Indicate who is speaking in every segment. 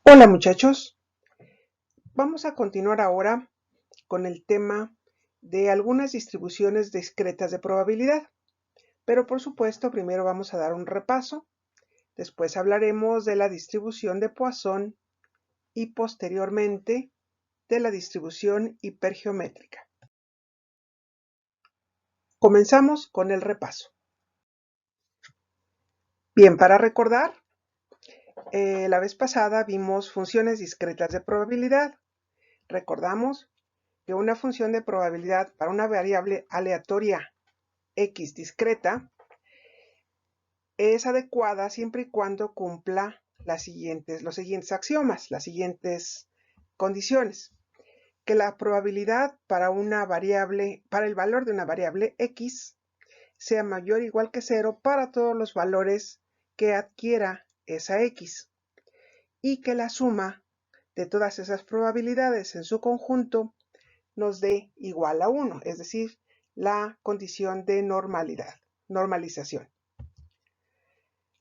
Speaker 1: Hola muchachos, vamos a continuar ahora con el tema de algunas distribuciones discretas de probabilidad, pero por supuesto primero vamos a dar un repaso, después hablaremos de la distribución de Poisson y posteriormente de la distribución hipergeométrica. Comenzamos con el repaso. Bien, para recordar, la vez pasada vimos funciones discretas de probabilidad. Recordamos que una función de probabilidad para una variable aleatoria X discreta es adecuada siempre y cuando cumpla los siguientes axiomas, las siguientes condiciones. Que la probabilidad para el valor de una variable X sea mayor o igual que 0 para todos los valores que adquiera esa X. Y que la suma de todas esas probabilidades en su conjunto nos dé igual a 1, es decir, la condición de normalización.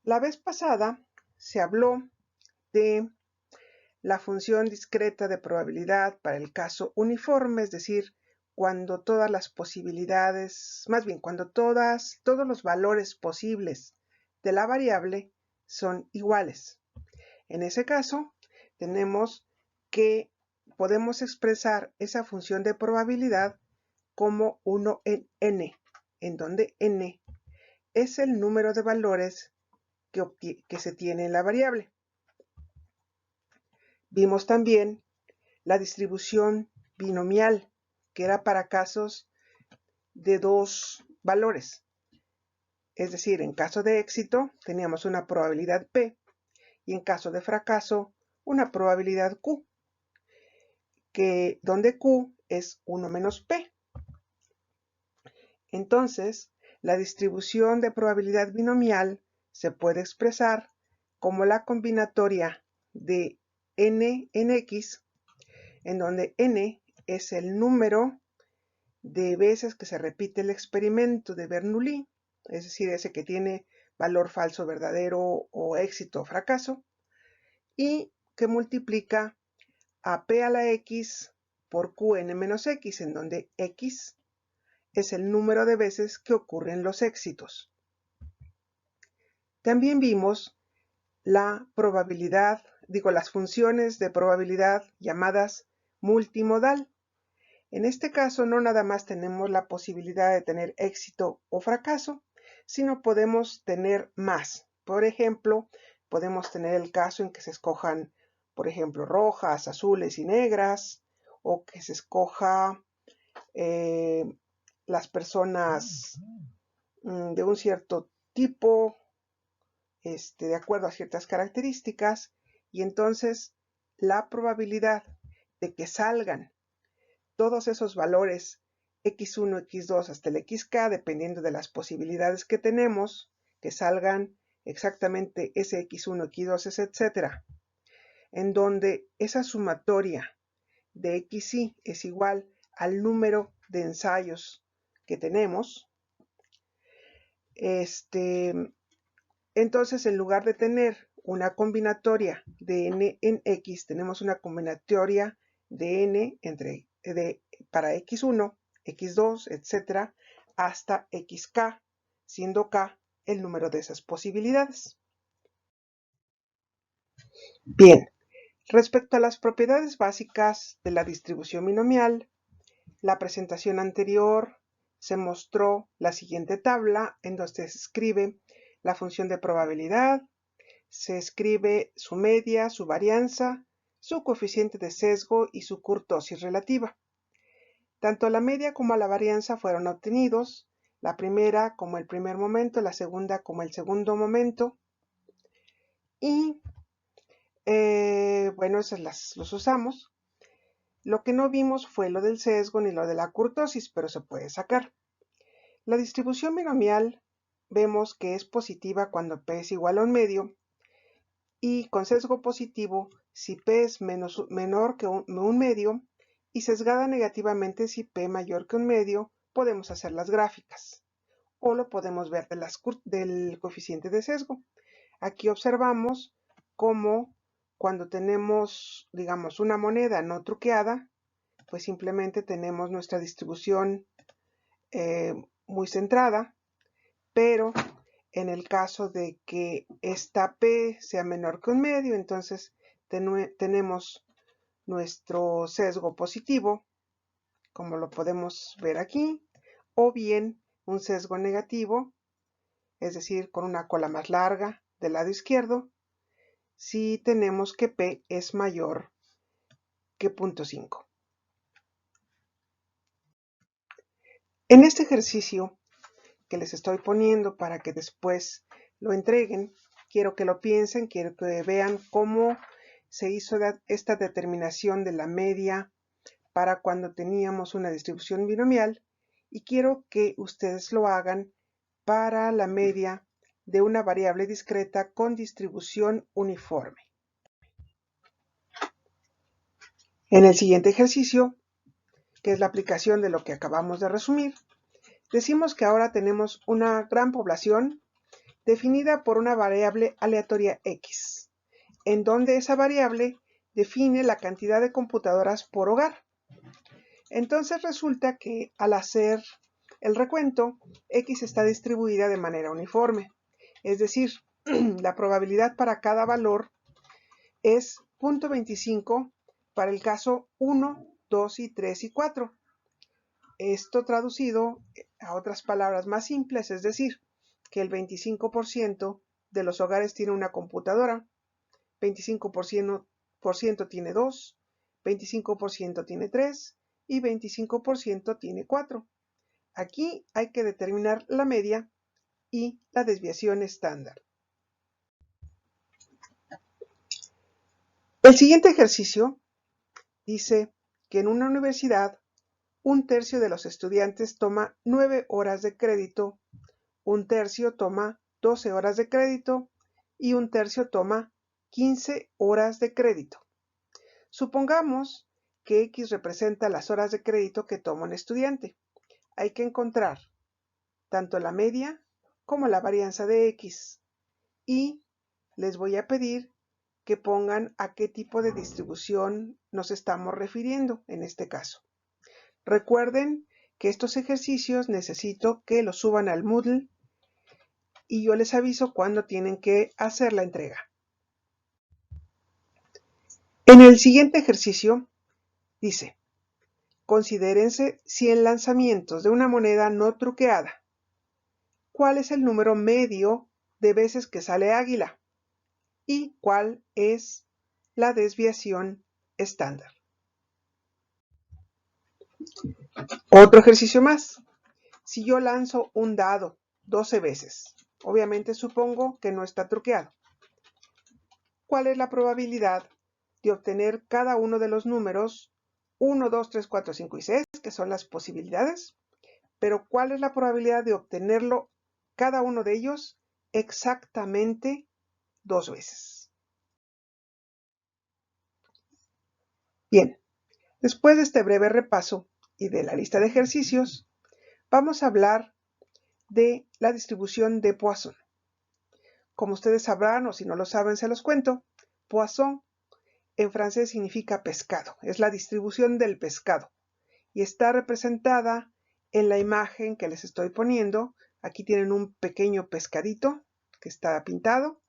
Speaker 1: La vez pasada se habló de la función discreta de probabilidad para el caso uniforme, es decir, cuando todas las posibilidades, más bien cuando todos los valores posibles de la variable son iguales. En ese caso, tenemos que podemos expresar esa función de probabilidad como 1 en n, en donde n es el número de valores que se tiene en la variable. Vimos también la distribución binomial, que era para casos de dos valores. Es decir, en caso de éxito teníamos una probabilidad P y en caso de fracaso una probabilidad Q, donde Q es 1 menos P. Entonces, la distribución de probabilidad binomial se puede expresar como la combinatoria de n en x, en donde n es el número de veces que se repite el experimento de Bernoulli, es decir, ese que tiene valor falso verdadero o éxito o fracaso, y que multiplica a p a la x por qn menos x, en donde x es el número de veces que ocurren los éxitos. También vimos la probabilidad, las funciones de probabilidad llamadas multimodal. En este caso no nada más tenemos la posibilidad de tener éxito o fracaso, sino podemos tener más. Por ejemplo, podemos tener el caso en que se escojan, por ejemplo, rojas, azules y negras, o que se escoja las personas de un cierto tipo, de acuerdo a ciertas características, y entonces la probabilidad de que salgan todos esos valores x1, x2 hasta el xk, dependiendo de las posibilidades que tenemos, que salgan exactamente ese x1, x2, etc., en donde esa sumatoria de xy es igual al número de ensayos que tenemos, entonces en lugar de tener una combinatoria de n en x, tenemos una combinatoria de n para x1, x2, etc., hasta xk, siendo k el número de esas posibilidades. Bien, respecto a las propiedades básicas de la distribución binomial, la presentación anterior se mostró la siguiente tabla en donde se escribe la función de probabilidad, se escribe su media, su varianza, su coeficiente de sesgo y su kurtosis relativa. Tanto la media como la varianza fueron obtenidos, la primera como el primer momento, la segunda como el segundo momento, y bueno, esas los usamos. Lo que no vimos fue lo del sesgo ni lo de la kurtosis, pero se puede sacar. La distribución binomial vemos que es positiva cuando p es igual a un medio y con sesgo positivo si p es menor que un medio y sesgada negativamente si p mayor que un medio. Podemos hacer las gráficas o lo podemos ver del coeficiente de sesgo. Aquí observamos cómo cuando tenemos, digamos, una moneda no truqueada, pues simplemente tenemos nuestra distribución muy centrada, pero en el caso de que esta P sea menor que un medio, entonces tenemos nuestro sesgo positivo, como lo podemos ver aquí, o bien un sesgo negativo, es decir, con una cola más larga del lado izquierdo, si tenemos que P es mayor que 0.5. En este ejercicio que les estoy poniendo para que después lo entreguen, quiero que lo piensen, quiero que vean cómo se hizo esta determinación de la media para cuando teníamos una distribución binomial, y quiero que ustedes lo hagan para la media de una variable discreta con distribución uniforme. En el siguiente ejercicio, que es la aplicación de lo que acabamos de resumir, decimos que ahora tenemos una gran población definida por una variable aleatoria x, en donde esa variable define la cantidad de computadoras por hogar. Entonces resulta que al hacer el recuento, x está distribuida de manera uniforme, es decir, la probabilidad para cada valor es 0.25 para el caso 1, 2 y 3 y 4. Esto traducido a otras palabras más simples, es decir, que el 25% de los hogares tiene una computadora, 25% tiene 2, 25% tiene 3 y 25% tiene 4. Aquí hay que determinar la media y la desviación estándar. El siguiente ejercicio dice que en una universidad un tercio de los estudiantes toma 9 horas de crédito, un tercio toma 12 horas de crédito y un tercio toma 15 horas de crédito. Supongamos que X representa las horas de crédito que toma un estudiante. Hay que encontrar tanto la media como la varianza de X, y les voy a pedir que pongan a qué tipo de distribución nos estamos refiriendo en este caso. Recuerden que estos ejercicios necesito que los suban al Moodle y yo les aviso cuando tienen que hacer la entrega. En el siguiente ejercicio dice: considérense 100 lanzamientos de una moneda no truqueada. ¿Cuál es el número medio de veces que sale águila? ¿Y cuál es la desviación estándar? Otro ejercicio más. Si yo lanzo un dado 12 veces, obviamente supongo que no está truqueado. ¿Cuál es la probabilidad de obtener cada uno de los números 1, 2, 3, 4, 5 y 6, que son las posibilidades? Pero ¿cuál es la probabilidad de obtenerlo cada uno de ellos exactamente 2 veces? Bien, después de este breve repaso y de la lista de ejercicios, vamos a hablar de la distribución de Poisson. Como ustedes sabrán, o si no lo saben, se los cuento, Poisson en francés significa pescado, es la distribución del pescado, y está representada en la imagen que les estoy poniendo. Aquí tienen un pequeño pescadito que está pintado,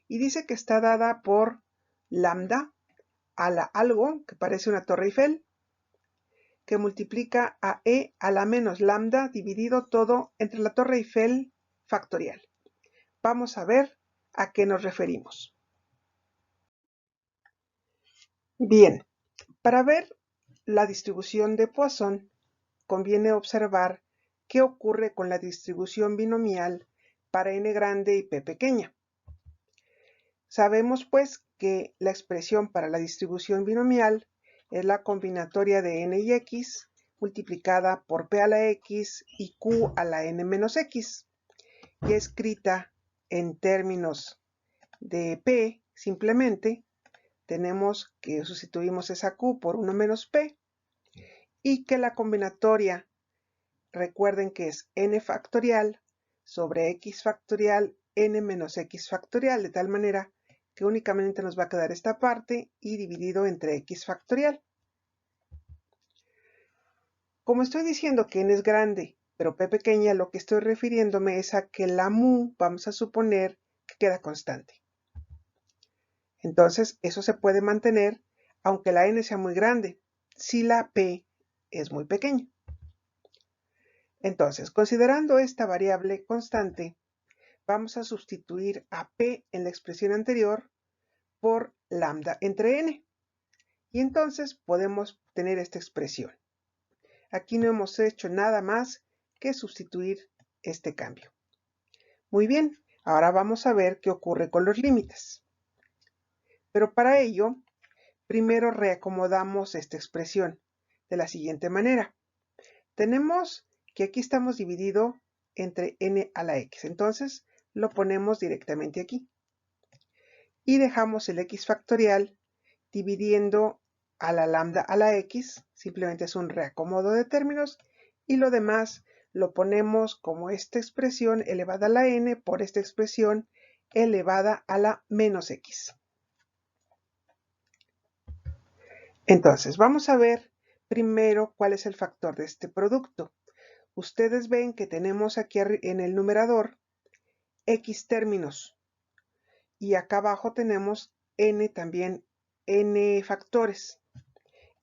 Speaker 1: y dice que está dada por lambda a la algo que parece una torre Eiffel, que multiplica a e a la menos lambda dividido todo entre la torre Eiffel factorial. Vamos a ver a qué nos referimos. Bien, para ver la distribución de Poisson, conviene observar qué ocurre con la distribución binomial para n grande y p pequeña. Sabemos pues que la expresión para la distribución binomial es la combinatoria de n y x multiplicada por p a la x y q a la n menos x, y escrita en términos de p simplemente tenemos que sustituimos esa q por 1 menos p, y que la combinatoria, recuerden que es n factorial sobre x factorial n menos x factorial, de tal manera que únicamente nos va a quedar esta parte y dividido entre x factorial. Como estoy diciendo que n es grande, pero p pequeña, lo que estoy refiriéndome es a que la mu, vamos a suponer que queda constante. Entonces, eso se puede mantener aunque la n sea muy grande, si la p es muy pequeña. Entonces, considerando esta variable constante, vamos a sustituir a p en la expresión anterior por lambda entre n. Y entonces podemos tener esta expresión. Aquí no hemos hecho nada más que sustituir este cambio. Muy bien, ahora vamos a ver qué ocurre con los límites. Pero para ello, primero reacomodamos esta expresión de la siguiente manera. Tenemos que aquí estamos dividido entre n a la x, entonces lo ponemos directamente aquí. Y dejamos el x factorial dividiendo a la lambda a la x, simplemente es un reacomodo de términos, y lo demás lo ponemos como esta expresión elevada a la n por esta expresión elevada a la menos x. Entonces, vamos a ver primero cuál es el factor de este producto. Ustedes ven que tenemos aquí en el numerador x términos y acá abajo tenemos n también, n factores.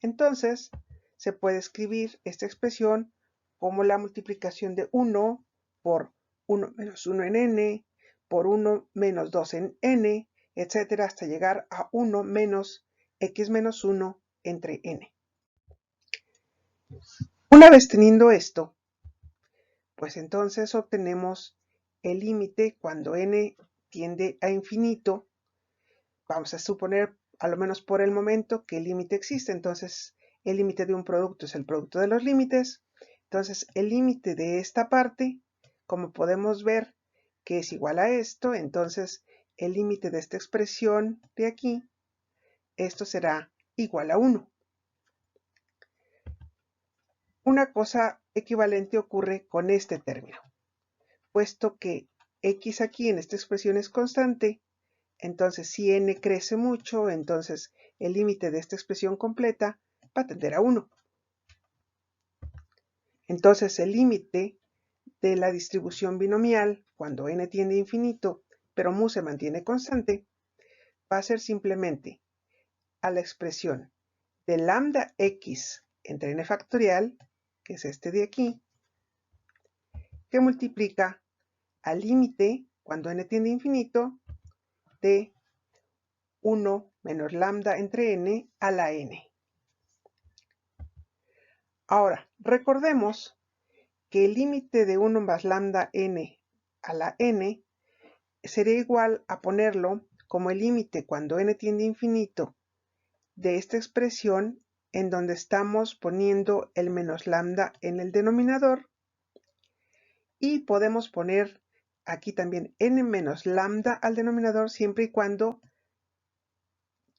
Speaker 1: Entonces, se puede escribir esta expresión como la multiplicación de 1 por 1 menos 1 en n, por 1 menos 2 en n, etcétera, hasta llegar a 1 menos x menos 1 entre n. Una vez teniendo esto, pues entonces obtenemos el límite cuando n tiende a infinito. Vamos a suponer, a lo menos por el momento, que el límite existe. Entonces, el límite de un producto es el producto de los límites. Entonces, el límite de esta parte, como podemos ver que es igual a esto, entonces el límite de esta expresión de aquí, esto será igual a 1. Una cosa equivalente ocurre con este término. Puesto que x aquí en esta expresión es constante, entonces si n crece mucho, entonces el límite de esta expresión completa va a tender a 1. Entonces el límite de la distribución binomial, cuando n tiende a infinito, pero mu se mantiene constante, va a ser simplemente a la expresión de lambda x entre n factorial, que es este de aquí, que multiplica al límite, cuando n tiende a infinito, de 1 menos lambda entre n a la n. Ahora, recordemos que el límite de 1 más lambda n a la n sería igual a ponerlo como el límite cuando n tiende a infinito de esta expresión en donde estamos poniendo el menos lambda en el denominador, y podemos poner aquí también n menos lambda al denominador siempre y cuando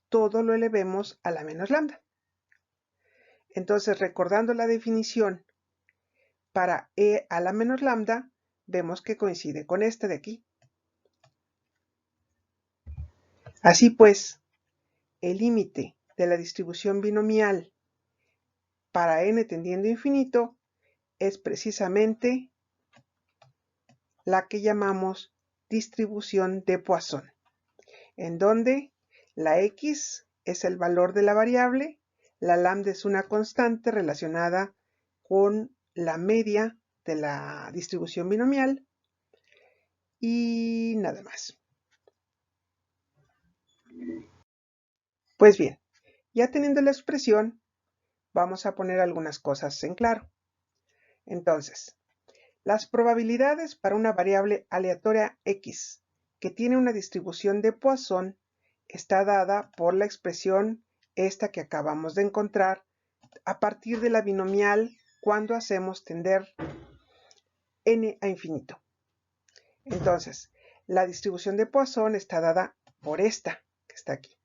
Speaker 1: todo lo elevemos a la menos lambda. Entonces, recordando la definición para e a la menos lambda, vemos que coincide con esta de aquí. Así pues, el límite de la distribución binomial para n tendiendo a infinito es precisamente la que llamamos distribución de Poisson, en donde la x es el valor de la variable, la lambda es una constante relacionada con la media de la distribución binomial y nada más. Pues bien, ya teniendo la expresión, vamos a poner algunas cosas en claro. Entonces, las probabilidades para una variable aleatoria x que tiene una distribución de Poisson está dada por la expresión esta que acabamos de encontrar a partir de la binomial cuando hacemos tender n a infinito. Entonces, la distribución de Poisson está dada por esta que está aquí.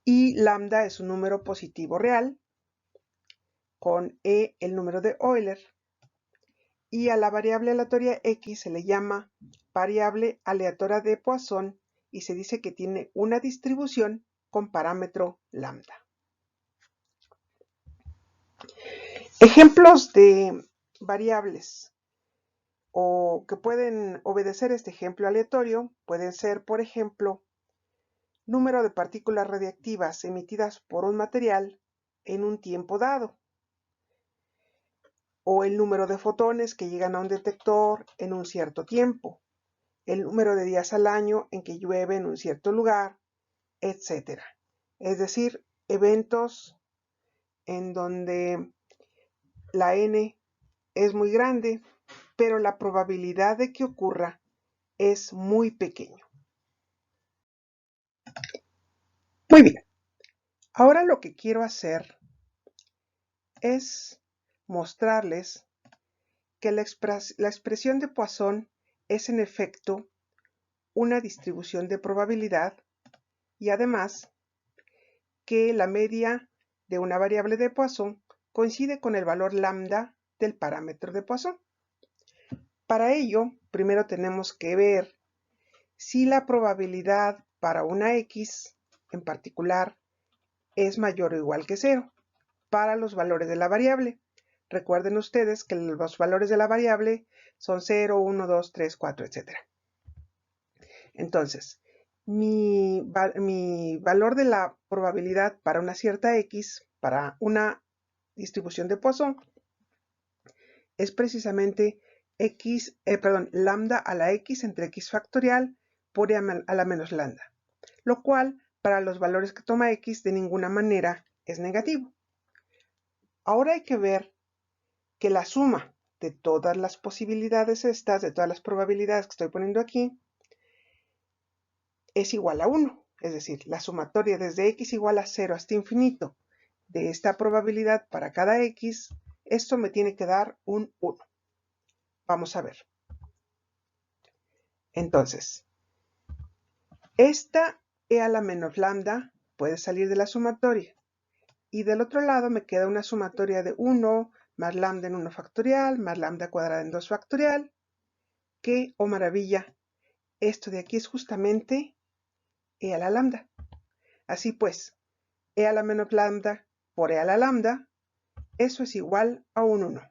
Speaker 1: Y lambda es un número positivo real, con e el número de Euler. Y a la variable aleatoria x se le llama variable aleatoria de Poisson y se dice que tiene una distribución con parámetro lambda. Ejemplos de variables o que pueden obedecer este ejemplo aleatorio pueden ser, por ejemplo, número de partículas radiactivas emitidas por un material en un tiempo dado, o el número de fotones que llegan a un detector en un cierto tiempo, el número de días al año en que llueve en un cierto lugar, etc. Es decir, eventos en donde la n es muy grande, pero la probabilidad de que ocurra es muy pequeño. Muy bien, ahora lo que quiero hacer es mostrarles que la expresión de Poisson es en efecto una distribución de probabilidad y además que la media de una variable de Poisson coincide con el valor lambda del parámetro de Poisson. Para ello, primero tenemos que ver si la probabilidad para una x en particular es mayor o igual que 0 para los valores de la variable. Recuerden ustedes que los valores de la variable son 0, 1, 2, 3, 4, etc. Entonces, mi valor de la probabilidad para una cierta x, para una distribución de Poisson, es precisamente lambda a la x entre x factorial por e a la menos lambda, lo cual para los valores que toma x de ninguna manera es negativo. Ahora hay que ver que la suma de todas las posibilidades estas, de todas las probabilidades que estoy poniendo aquí, es igual a 1. Es decir, la sumatoria desde x igual a 0 hasta infinito de esta probabilidad para cada x, esto me tiene que dar un 1. Vamos a ver. Entonces, esta e a la menos lambda puede salir de la sumatoria. Y del otro lado me queda una sumatoria de 1 más lambda en 1 factorial, más lambda cuadrada en 2 factorial, que, oh maravilla, esto de aquí es justamente e a la lambda. Así pues, e a la menos lambda por e a la lambda, eso es igual a un 1.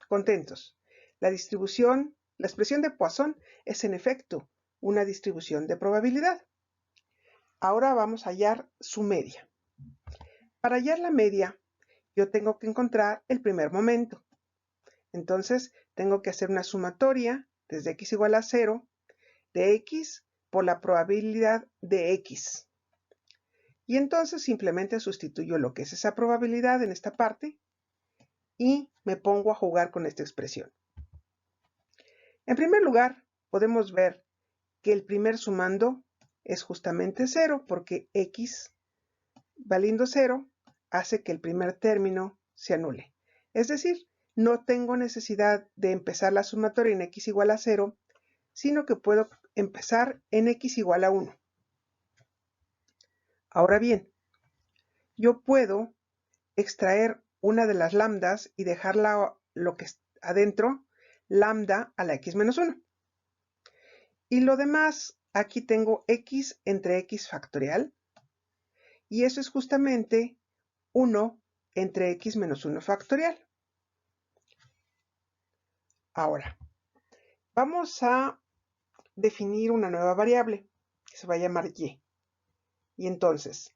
Speaker 1: Contentos. La expresión de Poisson es en efecto una distribución de probabilidad. Ahora vamos a hallar su media. Para hallar la media, yo tengo que encontrar el primer momento. Entonces, tengo que hacer una sumatoria desde x igual a 0 de x por la probabilidad de x. Y entonces simplemente sustituyo lo que es esa probabilidad en esta parte y me pongo a jugar con esta expresión. En primer lugar, podemos ver que el primer sumando es justamente 0, porque x valiendo 0 hace que el primer término se anule. Es decir, no tengo necesidad de empezar la sumatoria en x igual a 0, sino que puedo empezar en x igual a 1. Ahora bien, yo puedo extraer una de las lambdas y dejarla lo que está adentro, lambda a la x menos 1. Y lo demás, aquí tengo x entre x factorial, y eso es justamente 1 entre x menos 1 factorial. Ahora, vamos a definir una nueva variable que se va a llamar y. Y entonces,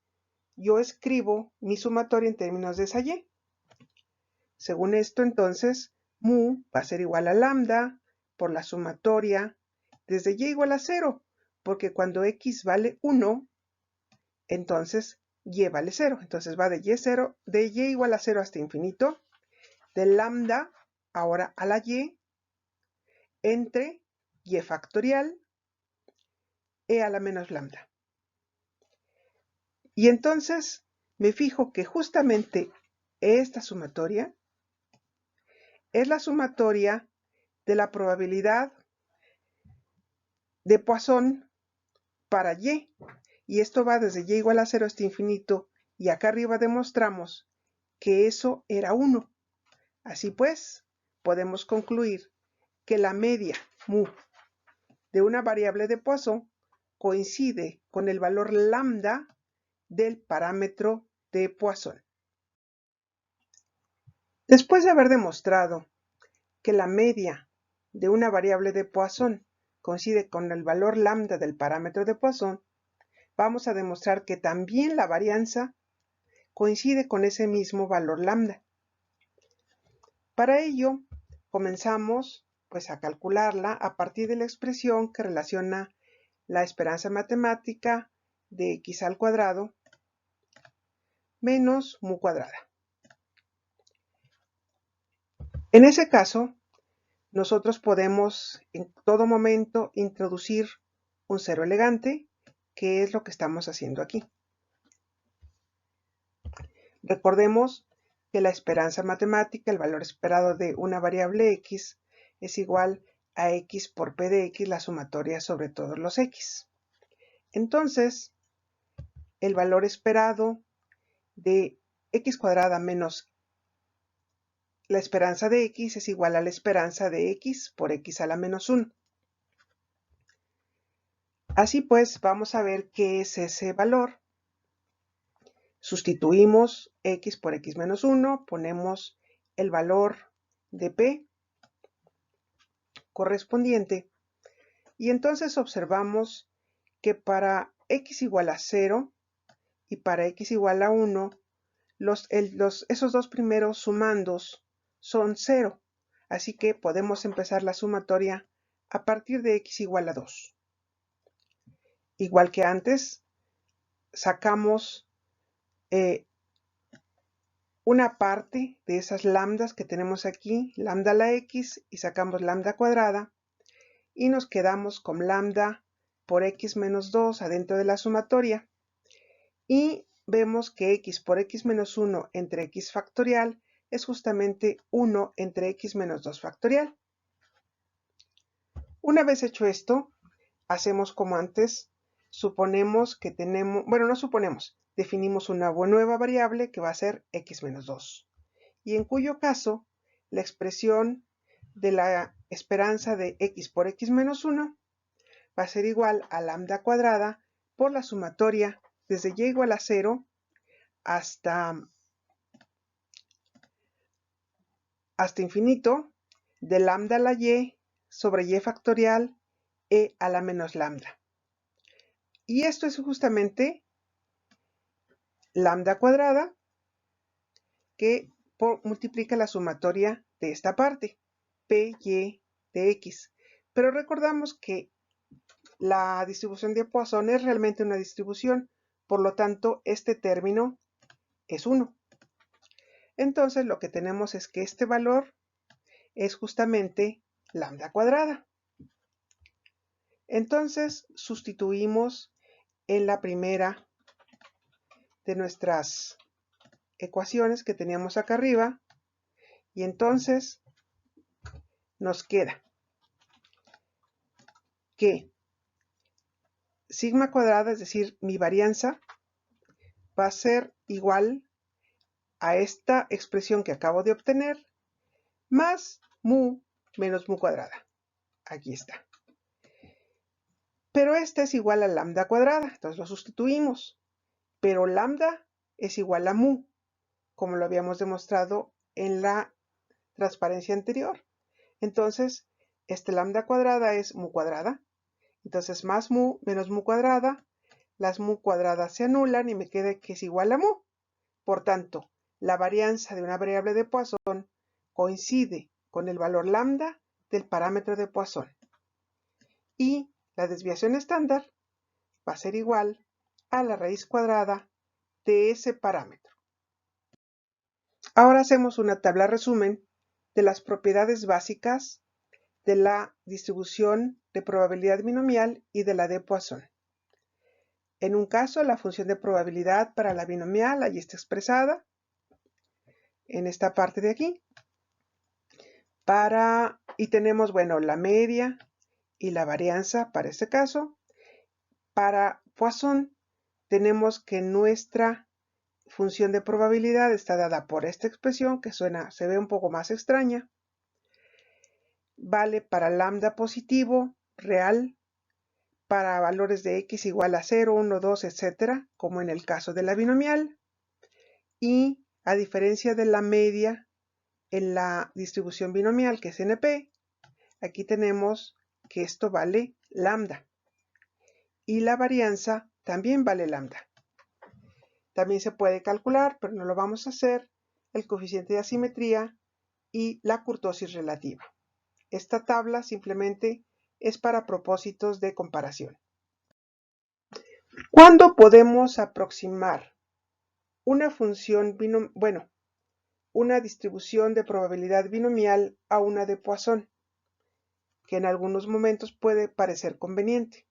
Speaker 1: yo escribo mi sumatoria en términos de esa y. Según esto, entonces, mu va a ser igual a lambda por la sumatoria desde y igual a 0, porque cuando x vale 1, entonces y vale 0. Entonces va de y igual a 0 hasta infinito, de lambda ahora a la y, entre y factorial e a la menos lambda. Y entonces me fijo que justamente esta sumatoria es la sumatoria de la probabilidad de Poisson para y. Y esto va desde y igual a 0 hasta infinito. Y acá arriba demostramos que eso era 1. Así pues, podemos concluir que la media mu de una variable de Poisson coincide con el valor lambda del parámetro de Poisson. Después de haber demostrado que la media de una variable de Poisson coincide con el valor lambda del parámetro de Poisson, vamos a demostrar que también la varianza coincide con ese mismo valor lambda. Para ello, comenzamos a calcularla a partir de la expresión que relaciona la esperanza matemática de x al cuadrado menos mu cuadrada. En ese caso, nosotros podemos en todo momento introducir un cero elegante, que es lo que estamos haciendo aquí. Recordemos que la esperanza matemática, el valor esperado de una variable x, es igual a x por p de x, la sumatoria sobre todos los x. Entonces, el valor esperado de x cuadrada menos la esperanza de x es igual a la esperanza de x por x a la menos 1. Así pues, vamos a ver qué es ese valor. Sustituimos x por x menos 1, ponemos el valor de p correspondiente y entonces observamos que para x igual a 0 y para x igual a 1, esos dos primeros sumandos son 0, así que podemos empezar la sumatoria a partir de x igual a 2. Igual que antes, sacamos una parte de esas lambdas que tenemos aquí, lambda a la x, y sacamos lambda cuadrada, y nos quedamos con lambda por x menos 2 adentro de la sumatoria, y vemos que x por x menos 1 entre x factorial es justamente 1 entre x menos 2 factorial. Una vez hecho esto, hacemos como antes, suponemos que tenemos, bueno, no suponemos, definimos una nueva variable que va a ser x menos 2, y en cuyo caso la expresión de la esperanza de x por x menos 1 va a ser igual a lambda cuadrada por la sumatoria desde y igual a 0 hasta infinito de lambda a la y sobre y factorial e a la menos lambda. Y esto es justamente lambda cuadrada que multiplica la sumatoria de esta parte, p y de x. Pero recordamos que la distribución de Poisson es realmente una distribución, por lo tanto este término es 1. Entonces lo que tenemos es que este valor es justamente lambda cuadrada. Entonces sustituimos en la primera de nuestras ecuaciones que teníamos acá arriba y entonces nos queda que sigma cuadrada, es decir, mi varianza, va a ser igual a esta expresión que acabo de obtener más mu menos mu cuadrada. Aquí está. Pero esta es igual a lambda cuadrada, entonces lo sustituimos. Pero lambda es igual a mu, como lo habíamos demostrado en la transparencia anterior. Entonces, este lambda cuadrada es mu cuadrada. Entonces, más mu menos mu cuadrada, las mu cuadradas se anulan y me queda que es igual a mu. Por tanto, la varianza de una variable de Poisson coincide con el valor lambda del parámetro de Poisson. Y la desviación estándar va a ser igual a la raíz cuadrada de ese parámetro. Ahora hacemos una tabla resumen de las propiedades básicas de la distribución de probabilidad binomial y de la de Poisson. En un caso, la función de probabilidad para la binomial ahí está expresada en esta parte de aquí. Y tenemos, bueno, la media y la varianza para este caso. Para Poisson tenemos que nuestra función de probabilidad está dada por esta expresión que se ve un poco más extraña. Vale para lambda positivo real, para valores de x igual a 0, 1, 2, etc., como en el caso de la binomial. Y a diferencia de la media en la distribución binomial, que es NP, aquí tenemos que esto vale lambda. Y la varianza también vale lambda. También se puede calcular, pero no lo vamos a hacer, el coeficiente de asimetría y la kurtosis relativa. Esta tabla simplemente es para propósitos de comparación. ¿Cuándo podemos aproximar una función una distribución de probabilidad binomial a una de Poisson, que en algunos momentos puede parecer conveniente?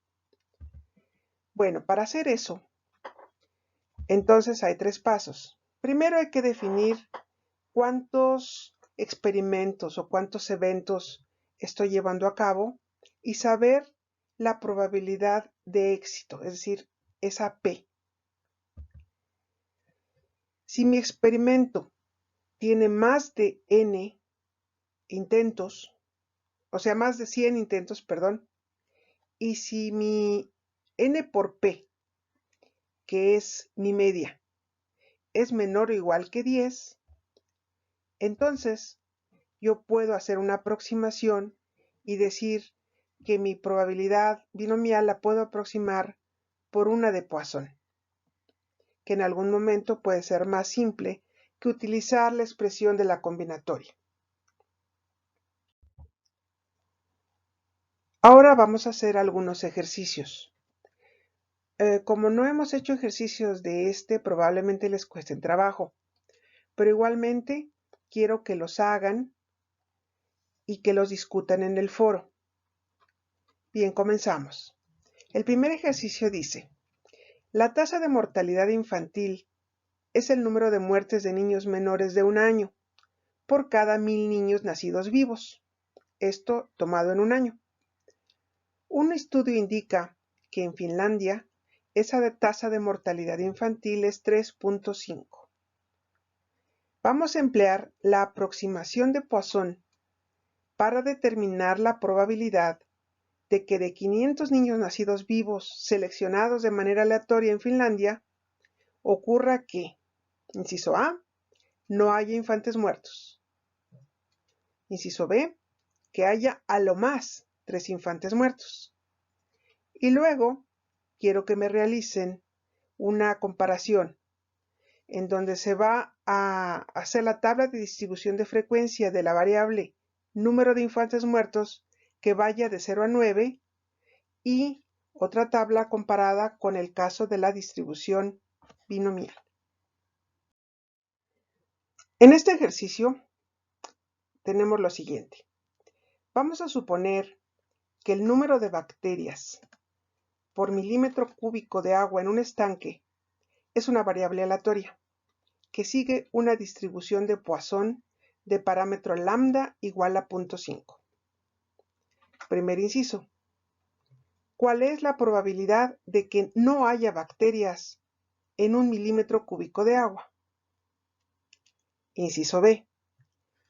Speaker 1: Bueno, para hacer eso, entonces hay 3 pasos. Primero hay que definir cuántos experimentos o cuántos eventos estoy llevando a cabo y saber la probabilidad de éxito, es decir, esa P. Si mi experimento tiene más de N intentos, o sea, más de 100 intentos, perdón, y si mi N por P, que es mi media, es menor o igual que 10, entonces yo puedo hacer una aproximación y decir que mi probabilidad binomial la puedo aproximar por una de Poisson, que en algún momento puede ser más simple que utilizar la expresión de la combinatoria. Ahora vamos a hacer algunos ejercicios. Como no hemos hecho ejercicios de probablemente les cuesten trabajo, pero igualmente quiero que los hagan y que los discutan en el foro. Bien, comenzamos. El primer ejercicio dice: la tasa de mortalidad infantil es el número de muertes de niños menores de 1 año por cada 1000 niños nacidos vivos. Esto tomado en 1 año. Un estudio indica que en Finlandia esa tasa de mortalidad infantil es 3.5. Vamos a emplear la aproximación de Poisson para determinar la probabilidad de que de 500 niños nacidos vivos seleccionados de manera aleatoria en Finlandia, ocurra que, inciso A, no haya infantes muertos. Inciso B, que haya a lo más 3 infantes muertos. Y luego quiero que me realicen una comparación en donde se va a hacer la tabla de distribución de frecuencia de la variable número de infantes muertos que vaya de 0 a 9 y otra tabla comparada con el caso de la distribución binomial. En este ejercicio tenemos lo siguiente. Vamos a suponer que el número de bacterias por milímetro cúbico de agua en un estanque es una variable aleatoria que sigue una distribución de Poisson de parámetro lambda igual a 0.5. Primer inciso. ¿Cuál es la probabilidad de que no haya bacterias en 1 milímetro cúbico de agua? Inciso B.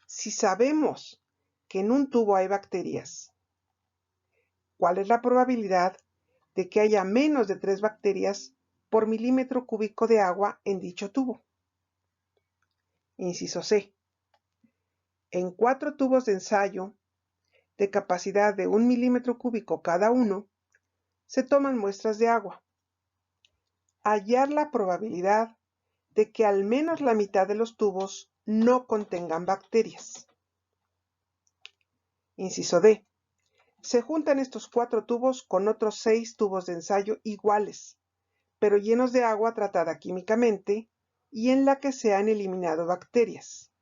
Speaker 1: Si sabemos que en un tubo hay bacterias, ¿cuál es la probabilidad de que haya menos de 3 bacterias por milímetro cúbico de agua en dicho tubo? Inciso C. En 4 tubos de ensayo de capacidad de 1 milímetro cúbico cada uno, se toman muestras de agua. Hallar la probabilidad de que al menos la mitad de los tubos no contengan bacterias. Inciso D. Se juntan estos 4 tubos con otros 6 tubos de ensayo iguales, pero llenos de agua tratada químicamente y en la que se han eliminado bacterias,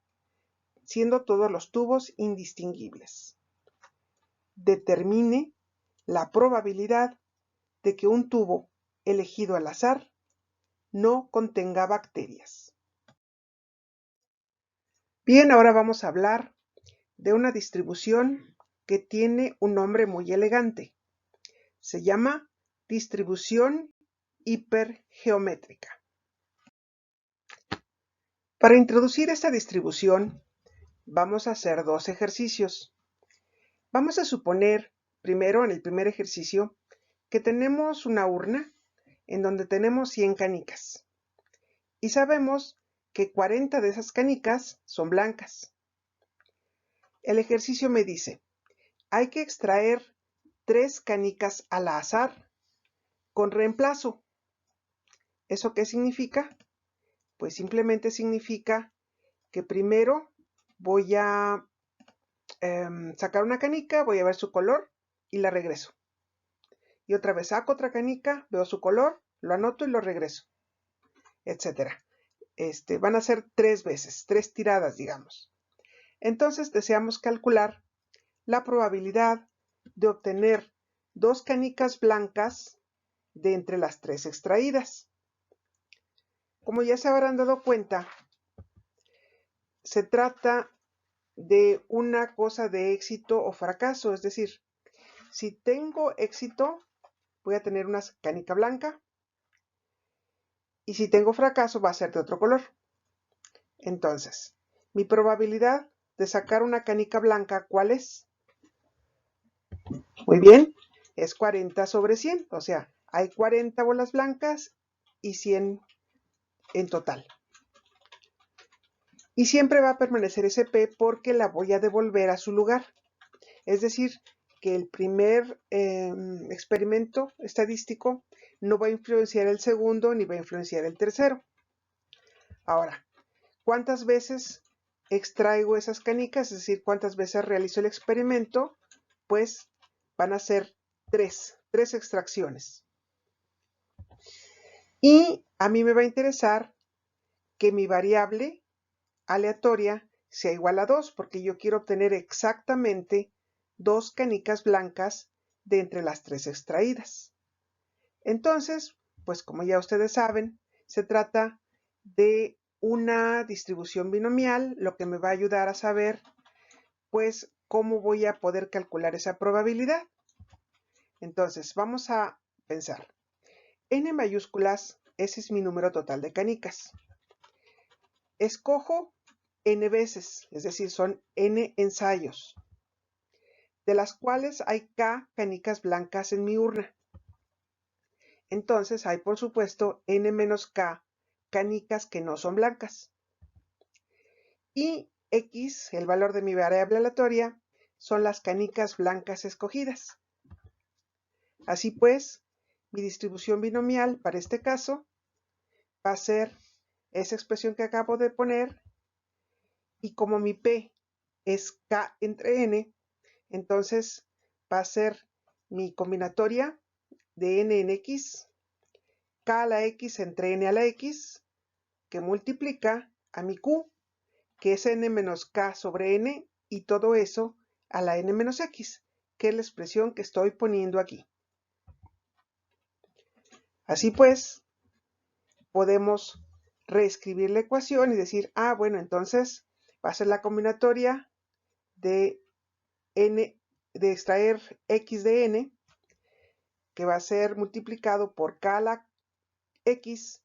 Speaker 1: siendo todos los tubos indistinguibles. Determine la probabilidad de que un tubo elegido al azar no contenga bacterias. Bien, ahora vamos a hablar de una distribución que tiene un nombre muy elegante. Se llama distribución hipergeométrica. Para introducir esta distribución, vamos a hacer 2 ejercicios. Vamos a suponer, primero en el primer ejercicio, que tenemos una urna en donde tenemos 100 canicas y sabemos que 40 de esas canicas son blancas. El ejercicio me dice, hay que extraer 3 canicas al azar con reemplazo. ¿Eso qué significa? Pues simplemente significa que primero voy a sacar una canica, voy a ver su color y la regreso. Y otra vez saco otra canica, veo su color, lo anoto y lo regreso, etcétera. Van a ser 3 veces, 3 tiradas, digamos. Entonces deseamos calcular la probabilidad de obtener 2 canicas blancas de entre las 3 extraídas. Como ya se habrán dado cuenta, se trata de una cosa de éxito o fracaso, es decir, si tengo éxito, voy a tener una canica blanca, y si tengo fracaso, va a ser de otro color. Entonces, mi probabilidad de sacar una canica blanca, ¿cuál es? Muy bien, es 40 sobre 100, o sea, hay 40 bolas blancas y 100 en total. Y siempre va a permanecer ese P porque la voy a devolver a su lugar. Es decir, que el primer experimento estadístico no va a influenciar el segundo ni va a influenciar el tercero. Ahora, ¿cuántas veces extraigo esas canicas? Es decir, ¿cuántas veces realizo el experimento? Pues van a ser 3 extracciones. Y a mí me va a interesar que mi variable aleatoria sea igual a 2, porque yo quiero obtener exactamente 2 canicas blancas de entre las 3 extraídas. Entonces, pues como ya ustedes saben, se trata de una distribución binomial, lo que me va a ayudar a saber, pues, cómo voy a poder calcular esa probabilidad. Entonces, vamos a pensar. N mayúsculas, ese es mi número total de canicas. Escojo N veces, es decir, son N ensayos, de las cuales hay K canicas blancas en mi urna. Entonces hay, por supuesto, N menos K canicas que no son blancas. Y X, el valor de mi variable aleatoria, son las canicas blancas escogidas. Así pues, mi distribución binomial para este caso va a ser esa expresión que acabo de poner, y como mi P es K entre N, entonces va a ser mi combinatoria de N en X, K a la X entre N a la X, que multiplica a mi Q, que es N menos K sobre N, y todo eso a la N menos X, que es la expresión que estoy poniendo aquí. Así pues, podemos reescribir la ecuación y decir, bueno, entonces va a ser la combinatoria de N, de extraer X de N, que va a ser multiplicado por K a la X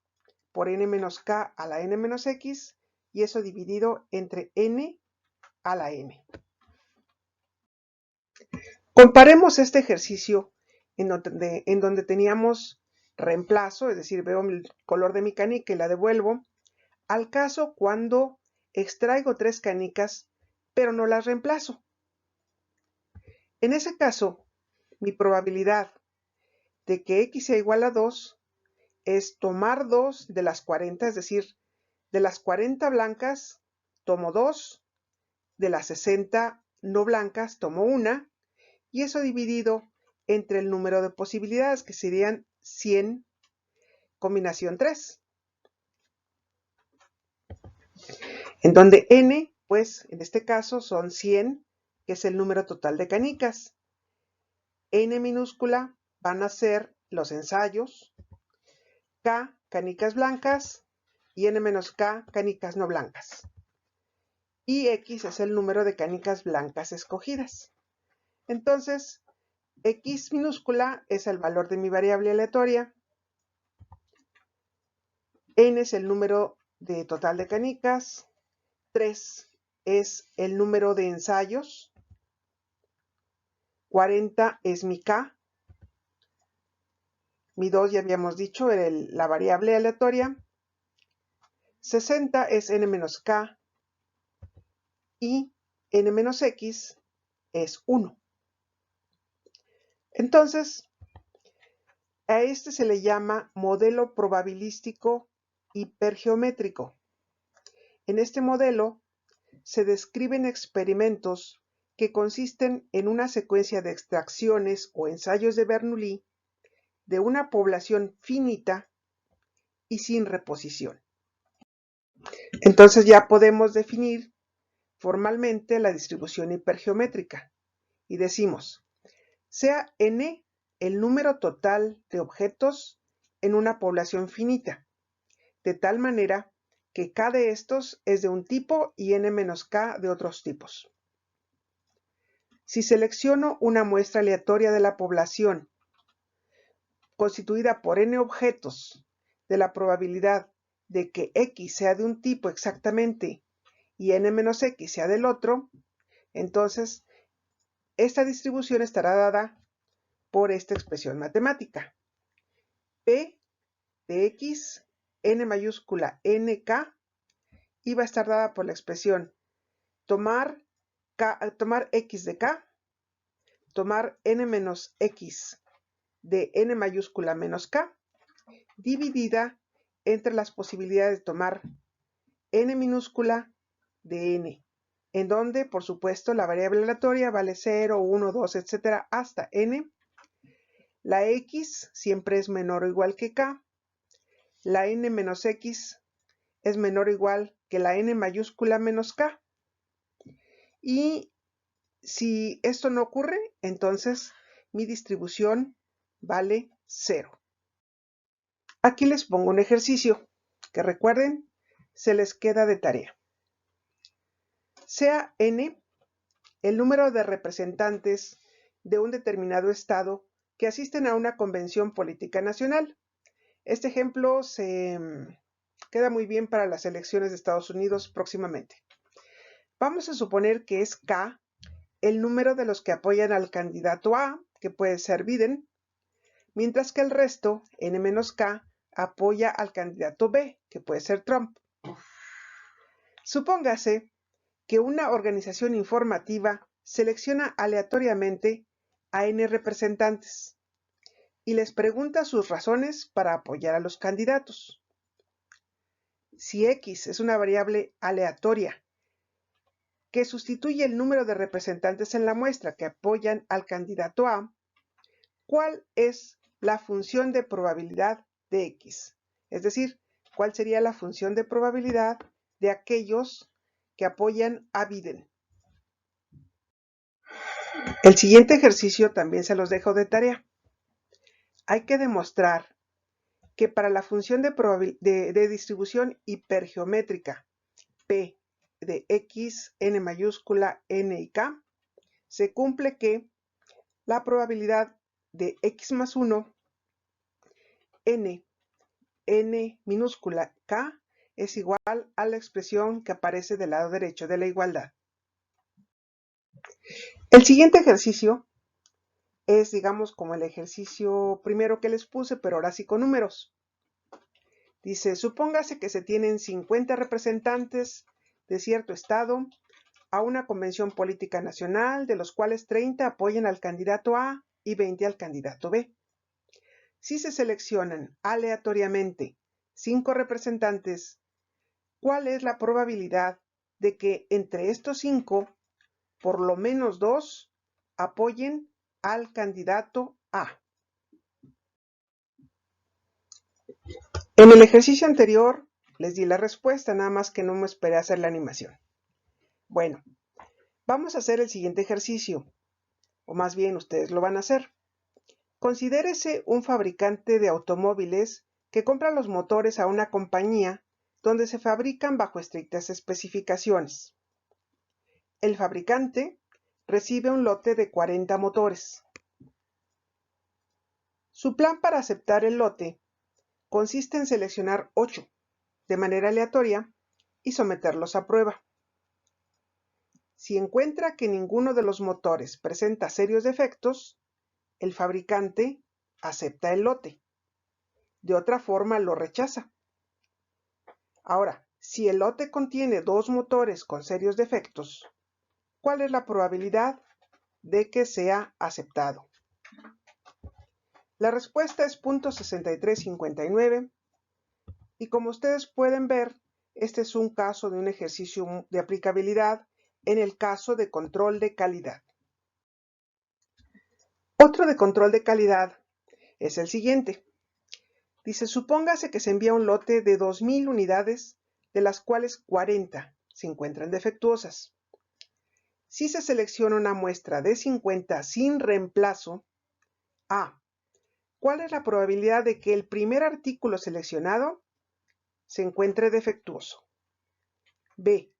Speaker 1: por N menos K a la N menos X, y eso dividido entre N a la N. Comparemos este ejercicio en donde teníamos reemplazo, es decir, veo el color de mi canica y la devuelvo, al caso cuando extraigo 3 canicas, pero no las reemplazo. En ese caso, mi probabilidad de que X sea igual a 2 es tomar 2 de las 40, es decir, de las 40 blancas tomo 2, de las 60 no blancas tomo 1, y eso dividido entre el número de posibilidades, que serían 100 combinación 3. En donde N, pues en este caso son 100, que es el número total de canicas. N minúscula van a ser los ensayos, K canicas blancas y N menos K canicas no blancas. Y X es el número de canicas blancas escogidas. Entonces, X minúscula es el valor de mi variable aleatoria, N es el número de total de canicas, 3 es el número de ensayos, 40 es mi K, Mi 2 ya habíamos dicho, era la variable aleatoria. 60 es n menos k y n menos x es 1. Entonces, a este se le llama modelo probabilístico hipergeométrico. En este modelo se describen experimentos que consisten en una secuencia de extracciones o ensayos de Bernoulli de una población finita y sin reposición. Entonces ya podemos definir formalmente la distribución hipergeométrica y decimos, sea n el número total de objetos en una población finita, de tal manera que k de estos es de un tipo y n menos k de otros tipos. Si selecciono una muestra aleatoria de la población constituida por n objetos de la probabilidad de que x sea de un tipo exactamente y n menos x sea del otro, entonces esta distribución estará dada por esta expresión matemática. P de x, n mayúscula nk, y va a estar dada por la expresión tomar x de k, tomar n menos x de n mayúscula menos k, dividida entre las posibilidades de tomar n minúscula de n, en donde, por supuesto, la variable aleatoria vale 0, 1, 2, etcétera, hasta n. La x siempre es menor o igual que k. La n menos x es menor o igual que la n mayúscula menos k. Y si esto no ocurre, entonces mi distribución vale 0. Aquí les pongo un ejercicio que recuerden, se les queda de tarea. Sea n el número de representantes de un determinado estado que asisten a una convención política nacional. Este ejemplo se queda muy bien para las elecciones de Estados Unidos próximamente. Vamos a suponer que es K el número de los que apoyan al candidato A, que puede ser Biden, mientras que el resto, n-k, apoya al candidato B, que puede ser Trump. Supóngase que una organización informativa selecciona aleatoriamente a n representantes y les pregunta sus razones para apoyar a los candidatos. Si x es una variable aleatoria que sustituye el número de representantes en la muestra que apoyan al candidato A, ¿cuál es la función de probabilidad de x? Es decir, ¿cuál sería la función de probabilidad de aquellos que apoyan a Biden? El siguiente ejercicio también se los dejo de tarea. Hay que demostrar que para la función de distribución hipergeométrica P de x, n mayúscula, n y k, se cumple que la probabilidad de x más 1, n minúscula k, es igual a la expresión que aparece del lado derecho de la igualdad. El siguiente ejercicio es, digamos, como el ejercicio primero que les puse, pero ahora sí con números. Dice, supóngase que se tienen 50 representantes de cierto estado a una convención política nacional, de los cuales 30 apoyan al candidato A y 20 al candidato B. Si se seleccionan aleatoriamente 5 representantes, ¿cuál es la probabilidad de que entre estos 5, por lo menos 2, apoyen al candidato A? En el ejercicio anterior les di la respuesta, nada más que no me esperé a hacer la animación. Bueno, vamos a hacer el siguiente ejercicio, o más bien ustedes lo van a hacer. Considérese un fabricante de automóviles que compra los motores a una compañía donde se fabrican bajo estrictas especificaciones. El fabricante recibe un lote de 40 motores. Su plan para aceptar el lote consiste en seleccionar 8 de manera aleatoria y someterlos a prueba. Si encuentra que ninguno de los motores presenta serios defectos, el fabricante acepta el lote. De otra forma lo rechaza. Ahora, si el lote contiene dos motores con serios defectos, ¿cuál es la probabilidad de que sea aceptado? La respuesta es 0.6359 y como ustedes pueden ver, este es un caso de un ejercicio de aplicabilidad en el caso de control de calidad. Otro de control de calidad es el siguiente. Dice, supóngase que se envía un lote de 2000 unidades, de las cuales 40 se encuentran defectuosas. Si se selecciona una muestra de 50 sin reemplazo, A. ¿Cuál es la probabilidad de que el primer artículo seleccionado se encuentre defectuoso? B.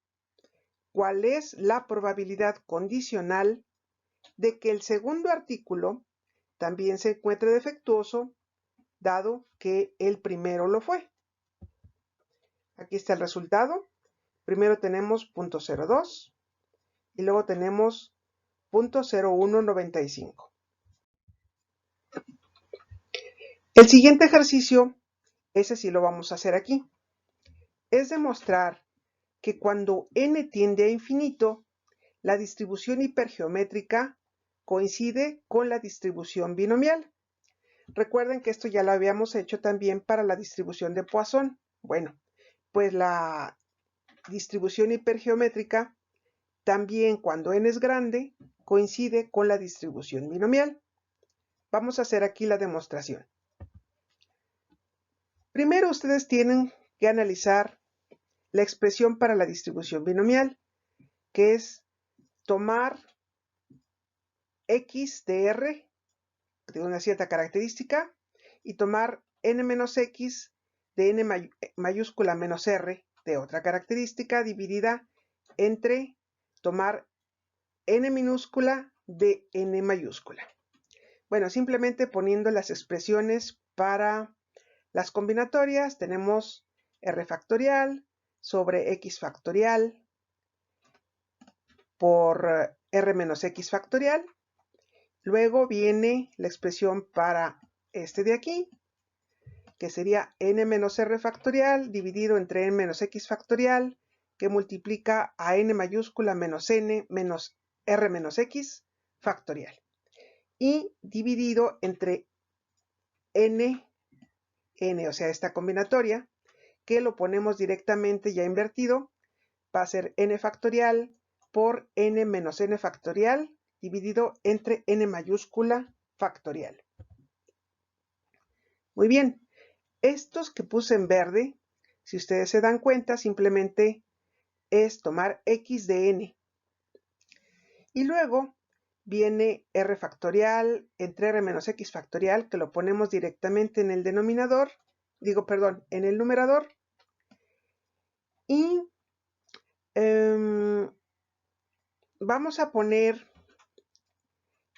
Speaker 1: ¿Cuál es la probabilidad condicional de que el segundo artículo también se encuentre defectuoso, dado que el primero lo fue? Aquí está el resultado. Primero tenemos 0.02 y luego tenemos 0.0195. El siguiente ejercicio, ese sí lo vamos a hacer aquí, es demostrar que cuando n tiende a infinito, la distribución hipergeométrica coincide con la distribución binomial. Recuerden que esto ya lo habíamos hecho también para la distribución de Poisson. Bueno, pues la distribución hipergeométrica también cuando n es grande coincide con la distribución binomial. Vamos a hacer aquí la demostración. Primero ustedes tienen que analizar la expresión para la distribución binomial, que es tomar x de r de una cierta característica y tomar n menos x de n mayúscula menos r de otra característica dividida entre tomar n minúscula de n mayúscula. Bueno, simplemente poniendo las expresiones para las combinatorias, tenemos r factorial sobre x factorial por r menos x factorial. Luego viene la expresión para este de aquí, que sería n menos r factorial dividido entre n menos x factorial, que multiplica a n mayúscula menos n menos r menos x factorial. Y dividido entre n, o sea, esta combinatoria, que lo ponemos directamente ya invertido, va a ser n factorial por n menos n factorial dividido entre n mayúscula factorial. Muy bien, estos que puse en verde, si ustedes se dan cuenta, simplemente es tomar x de n. Y luego viene r factorial entre r menos x factorial, que lo ponemos directamente en el denominador, en el numerador. Y vamos a poner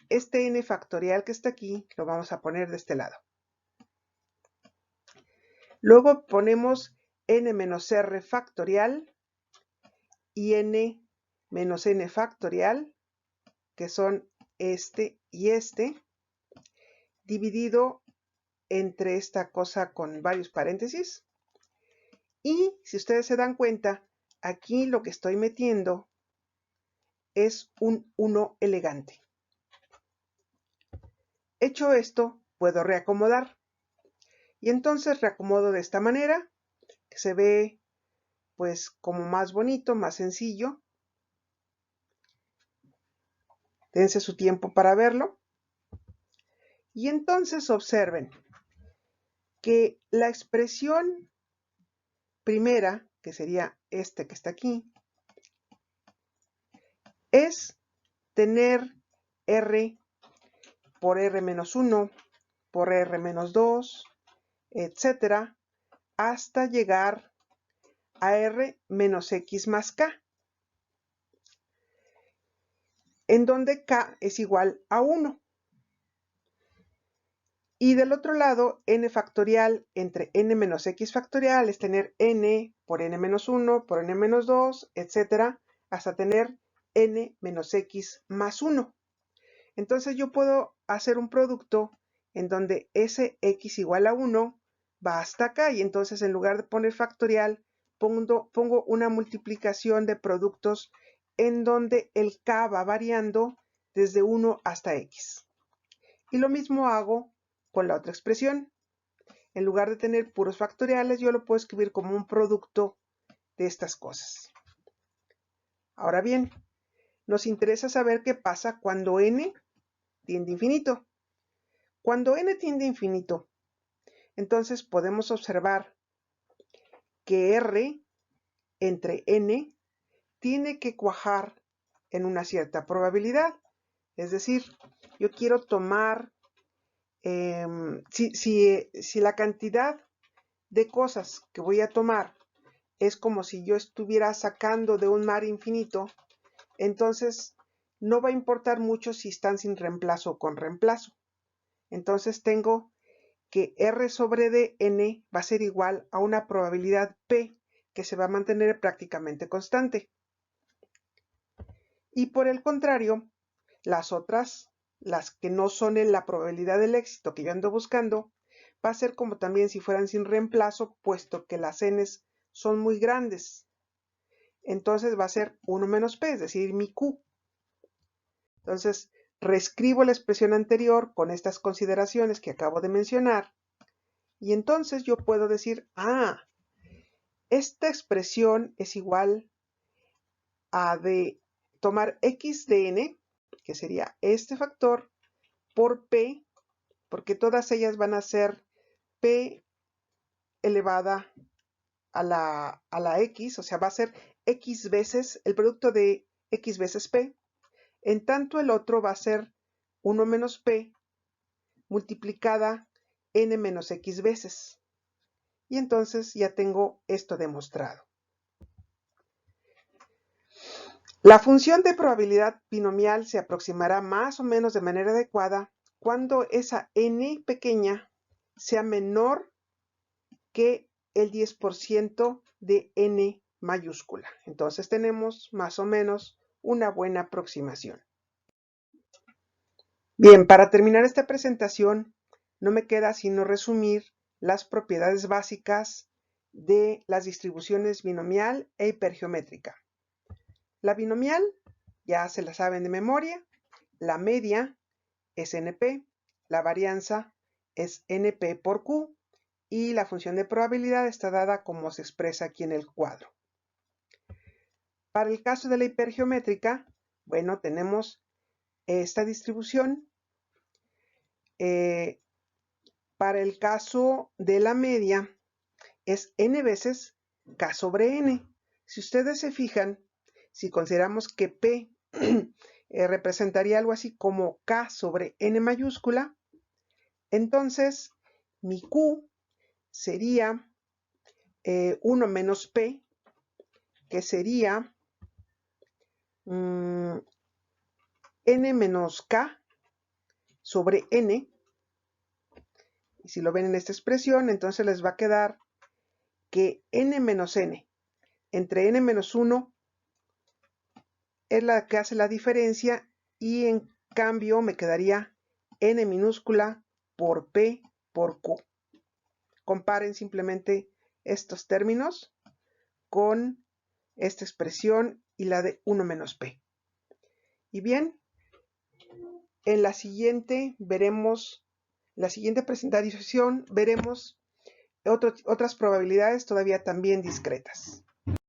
Speaker 1: este n factorial que está aquí, lo vamos a poner de este lado. Luego ponemos n menos r factorial y n menos n factorial, que son este y este, dividido entre esta cosa con varios paréntesis. Y si ustedes se dan cuenta, aquí lo que estoy metiendo es un 1 elegante. Hecho esto, puedo reacomodar. Y entonces reacomodo de esta manera, que se ve pues como más bonito, más sencillo. Dense su tiempo para verlo. Y entonces observen que la expresión primera, que sería este que está aquí, es tener r por r menos 1, por r menos 2, etcétera, hasta llegar a r menos x más k, en donde k es igual a 1. Y del otro lado, n factorial entre n menos x factorial es tener n por n menos 1, por n menos 2, etcétera, hasta tener n menos x más 1. Entonces yo puedo hacer un producto en donde ese x igual a 1 va hasta acá y entonces en lugar de poner factorial, pongo una multiplicación de productos en donde el k va variando desde 1 hasta x. Y lo mismo hago con la otra expresión. En lugar de tener puros factoriales, yo lo puedo escribir como un producto de estas cosas. Ahora bien, nos interesa saber qué pasa cuando n tiende a infinito. Cuando n tiende a infinito, entonces podemos observar que r entre n tiene que cuajar en una cierta probabilidad. Es decir, yo quiero tomar, si la cantidad de cosas que voy a tomar es como si yo estuviera sacando de un mar infinito, entonces no va a importar mucho si están sin reemplazo o con reemplazo. Entonces tengo que R sobre dn va a ser igual a una probabilidad P que se va a mantener prácticamente constante. Y por el contrario, las otras, las que no son en la probabilidad del éxito que yo ando buscando, va a ser como también si fueran sin reemplazo, puesto que las n's son muy grandes. Entonces va a ser 1 menos p, es decir, mi q. Entonces, reescribo la expresión anterior con estas consideraciones que acabo de mencionar. Y entonces yo puedo decir, esta expresión es igual a de tomar x de n, que sería este factor, por p, porque todas ellas van a ser p elevada a la x, o sea, va a ser x veces, el producto de x veces p, en tanto el otro va a ser 1 menos p multiplicada n menos x veces. Y entonces ya tengo esto demostrado. La función de probabilidad binomial se aproximará más o menos de manera adecuada cuando esa n pequeña sea menor que el 10% de n mayúscula. Entonces tenemos más o menos una buena aproximación. Bien, para terminar esta presentación, no me queda sino resumir las propiedades básicas de las distribuciones binomial e hipergeométrica. La binomial, ya se la saben de memoria, la media es NP, la varianza es NP por Q y la función de probabilidad está dada como se expresa aquí en el cuadro. Para el caso de la hipergeométrica, bueno, tenemos esta distribución. Para el caso de la media es n veces k sobre n. Si ustedes se fijan, si consideramos que P representaría algo así como K sobre N mayúscula, entonces mi Q sería 1 menos P, que sería N menos K sobre N. Y si lo ven en esta expresión, entonces les va a quedar que N menos N entre N menos 1 es la que hace la diferencia y en cambio me quedaría n minúscula por p por q. Comparen simplemente estos términos con esta expresión y la de 1 menos p. Y bien, en la siguiente presentación veremos otras probabilidades todavía también discretas.